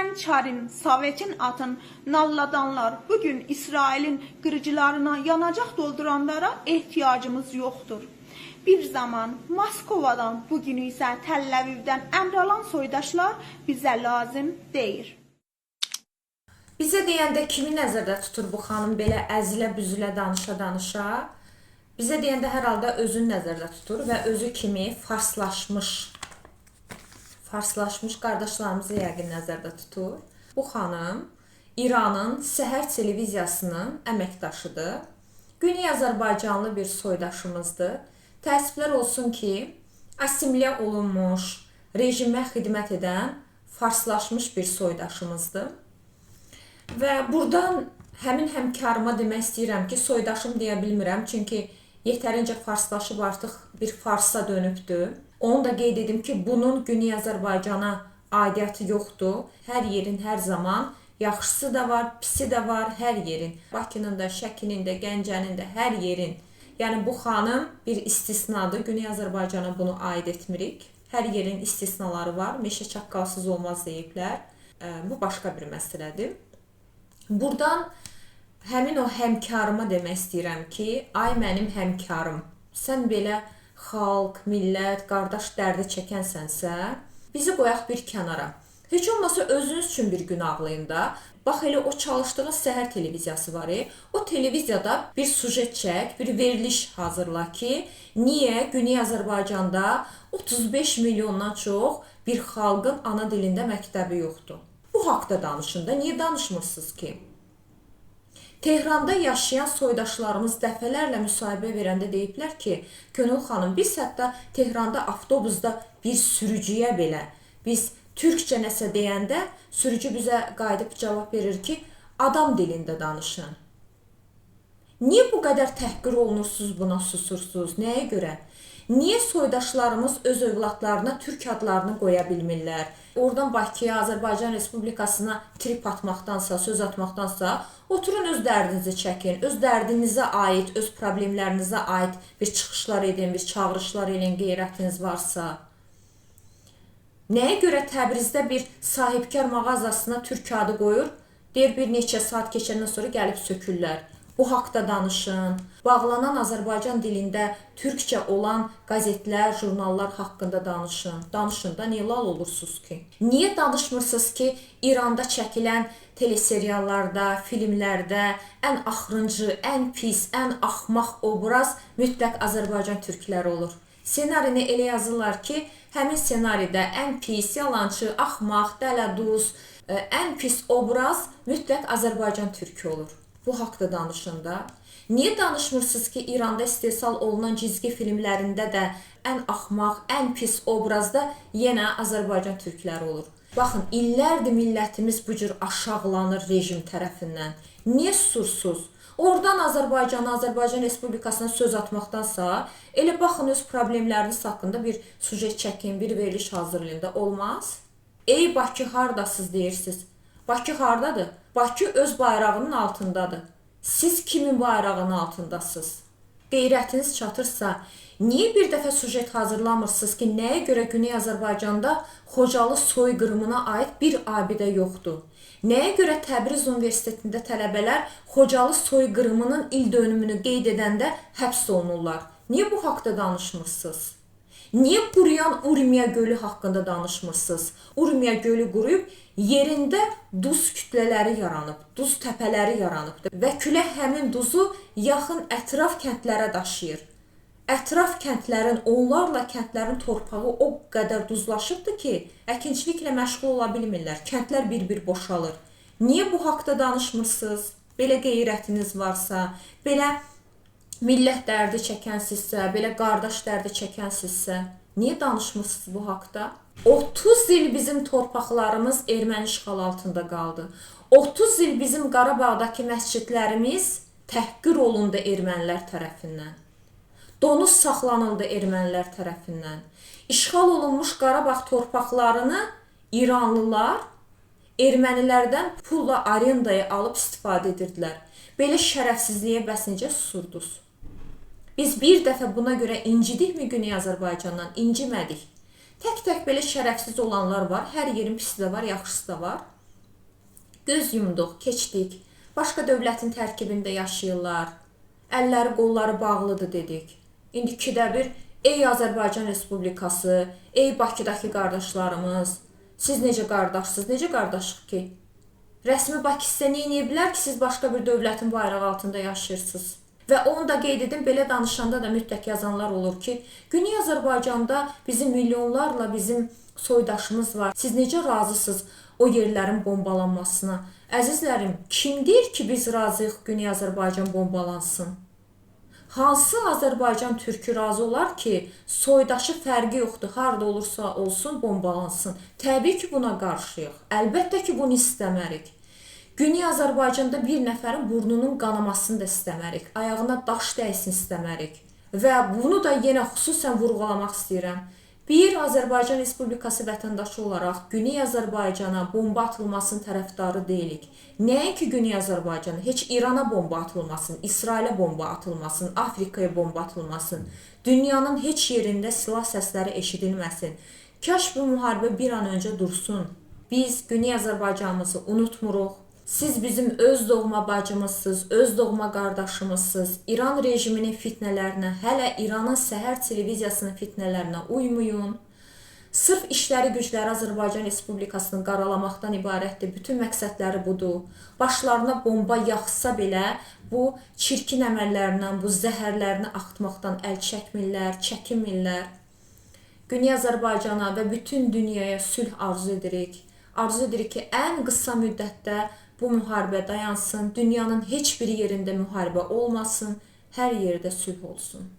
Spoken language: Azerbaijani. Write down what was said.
Hənçərin, Sovetin atın nalladanlar bugün İsrailin qırıcılarına yanacaq dolduranlara ehtiyacımız yoxdur. Bir zaman Moskovadan, bugün isə Təl-Əvivdən əmr alan soydaşlar bizə lazım deyir. Bizə deyəndə kimi nəzərdə tutur bu xanım belə əzilə-büzülə danışa-danışa? Bizə deyəndə hər halda özünü nəzərdə tutur və özü kimi farslaşmış qardaşlarımızı yəqin nəzərdə tutur. Bu xanım İranın Səhər televiziyasının əməkdaşıdır. Güney Azərbaycanlı bir soydaşımızdır. Təəssüflər olsun ki, assimilya olunmuş, rejimə xidmət edən farslaşmış bir soydaşımızdır. Və buradan həmin həmkarıma demək istəyirəm ki, soydaşım deyə bilmirəm, çünki yetərincə farslaşıb artıq bir farsa dönübdür. Onu da qeyd edim ki, bunun Güney Azərbaycana aidiyyatı yoxdur. Hər yerin hər zaman yaxşısı da var, pisi də var, hər yerin. Bakının da, Şəkinin də, Gəncənin də, hər yerin. Yəni bu xanım bir istisnadır. Güney Azərbaycana bunu aid etmirik. Hər yerin istisnaları var. Meşə çaqqalsız olmaz deyiblər. Bu başqa bir məsələdir. Buradan həmin o həmkarıma demək istəyirəm ki, ay mənim həmkarım, sən belə xalq, millət, qardaş dərdi çəkənsənsə, bizi qoyaq bir kənara. Heç olmasa özünüz üçün bir gün ağlayın da. Bax elə o çalışdığınız Səhər televiziyası var. O televiziyada bir sujet çək, bir veriliş hazırla ki, niyə Güney Azərbaycanda 35 milyondan çox bir xalqın ana dilində məktəbi yoxdur? Bu haqda danışın da, niyə danışmırsınız ki? Tehranda yaşayan soydaşlarımız dəfələrlə müsahibə verəndə deyiblər ki, Könül xanım, biz hətta Tehranda avtobusda bir sürücüyə belə, biz türkcə nəsə deyəndə sürücü bizə qayıdıb cavab verir ki, adam dilində danışın. Niyə bu qədər təhqir olunursunuz, buna susursunuz? Nəyə görə? Niyə soydaşlarımız öz övladlarına türk adlarını qoya bilmirlər? Oradan Bakıya, Azərbaycan Respublikasına trip atmaqdansa, söz atmaqdansa, oturun öz dərdinizi çəkin, öz dərdinizə aid, öz problemlərinizə aid bir çıxışlar edin, bir çağırışlar edin, qeyrətiniz varsa. Nəyə görə Təbrizdə bir sahibkar mağazasına türk adı qoyur, deyir bir neçə saat keçəndən sonra gəlib sökürlər. Bu haqda danışın. Bağlanan Azərbaycan dilində türkcə olan qəzetlər, jurnallar haqqında danışın. Danışın da, niyə lal olursunuz ki? Niyə danışmırsınız ki, İranda çəkilən teleseriallarda, filmlərdə ən axırıncı, ən pis, ən axmaq obraz mütləq Azərbaycan türkləri olur? Senarini elə yazırlar ki, həmin senaridə ən pis, yalançı, axmaq, dələduz, ən pis obraz mütləq Azərbaycan türkü olur. Bu haqda danışında. Niyə danışmırsınız ki, İranda istehsal olunan cizgi filmlərində də ən axmaq, ən pis obrazda yenə Azərbaycan türkləri olur? Baxın, illərdir millətimiz bu cür aşağılanır rejim tərəfindən. Niyə susursuz? Oradan Azərbaycana, Azərbaycan Respublikasına söz atmaqdansa, elə baxın öz problemləriniz haqqında bir sujet çəkin, bir veriliş hazırlayın da, olmaz? Ey Bakı, hardasınız deyirsiniz. Bakı hardadır? Bakı öz bayrağının altındadır. Siz kimin bayrağının altındasınız? Qeyrətiniz çatırsa, niyə bir dəfə sujet hazırlamırsınız ki, nəyə görə Güney Azərbaycanda Xocalı soyqırımına aid bir abidə yoxdur? Nəyə görə Təbriz Universitetində tələbələr Xocalı soyqırımının il dönümünü qeyd edəndə həbs olunurlar? Niyə bu haqda danışmırsınız? Niyə quruyan Urmiya gölü haqqında danışmırsınız? Urmiya gölü quruyub, yerində duz kütlələri yaranıb, duz təpələri yaranıbdır və külək həmin duzu yaxın ətraf kəndlərə daşıyır. Ətraf kəndlərin, onlarla kəndlərin torpağı o qədər duzlaşıbdır ki, əkinçiliklə məşğul ola bilmirlər. Kəndlər bir-bir boşalır. Niyə bu haqda danışmırsınız? Belə qeyrətiniz varsa, belə millət dərdi çəkənsinizsə, belə qardaş dərdi çəkənsinizsə, niyə danışmırsınız bu haqda? 30 il bizim torpaqlarımız erməni işğal altında qaldı. 30 il bizim Qarabağdakı məscidlərimiz təhqir olundu ermənilər tərəfindən. Donuz saxlanıldı ermənilər tərəfindən. İşğal olunmuş Qarabağ torpaqlarını İranlılar ermənilərdən pulla arendaya alıb istifadə edirdilər. Belə şərəfsizliyə bəs necə susurdunuz? Biz bir dəfə buna görə incidikmi Güney Azərbaycandan? İncimədik. Tək-tək belə şərəfsiz olanlar var. Hər yerin pisi də var, yaxşısı da var. Göz yumduq, keçdik. Başqa dövlətin tərkibində yaşayırlar. Əlləri, qolları bağlıdır dedik. İndi ikidə bir, ey Azərbaycan Respublikası, ey Bakıdakı qardaşlarımız, siz necə qardaşsınız, necə qardaşıq ki? Rəsmi Bakı sizə nə edə bilər ki, siz başqa bir dövlətin bayrağı altında yaşayırsınız? Və onu da qeyd edim, belə danışanda da mütləq yazanlar olur ki, Güney Azərbaycanda bizim milyonlarla bizim soydaşımız var. Siz necə razısınız o yerlərin bombalanmasına? Əzizlərim, kim deyir ki, biz razıyıq Güney Azərbaycan bombalansın? Hansı Azərbaycan türkü razı olar ki, soydaşı fərqi yoxdur, harada olursa olsun bombalansın? Təbii ki, buna qarşıyıq. Əlbəttə ki, bunu istəmərik. Güney Azərbaycanda bir nəfərin burnunun qanamasını da istəmərik. Ayağına daş dəysin istəmərik. Və bunu da yenə xüsusən vurğulamaq istəyirəm. Bir Azərbaycan Respublikası vətəndaşı olaraq Güney Azərbaycana bomba atılmasının tərəfdarı deyilik. Nəinki Güney Azərbaycana, heç İrana bomba atılmasın, İsrailə bomba atılmasın, Afrikaya bomba atılmasın. Dünyanın heç yerində silah səsləri eşidilməsin. Kaş bu müharibə bir an öncə dursun. Biz Güney Azərbaycanımızı unutmuruq. Siz bizim öz doğma bacımızsınız, öz doğma qardaşımızsınız. İran rejiminin fitnələrinə, hələ İranın səhər televiziyasının fitnələrinə uymayın. Sırf işləri gücləri Azərbaycan Respublikasını qaralamaqdan ibarətdir. Bütün məqsədləri budur. Başlarına bomba yaxsa belə bu çirkin əməllərindən, bu zəhərlərini axıtmaqdan əl çəkmirlər, çəkinmirlər. Güney Azərbaycana və bütün dünyaya sülh arzu edirik. Arzu edirik ki, ən qısa müddətdə bu müharibə dayansın, dünyanın heç bir yerində müharibə olmasın, hər yerdə sülh olsun.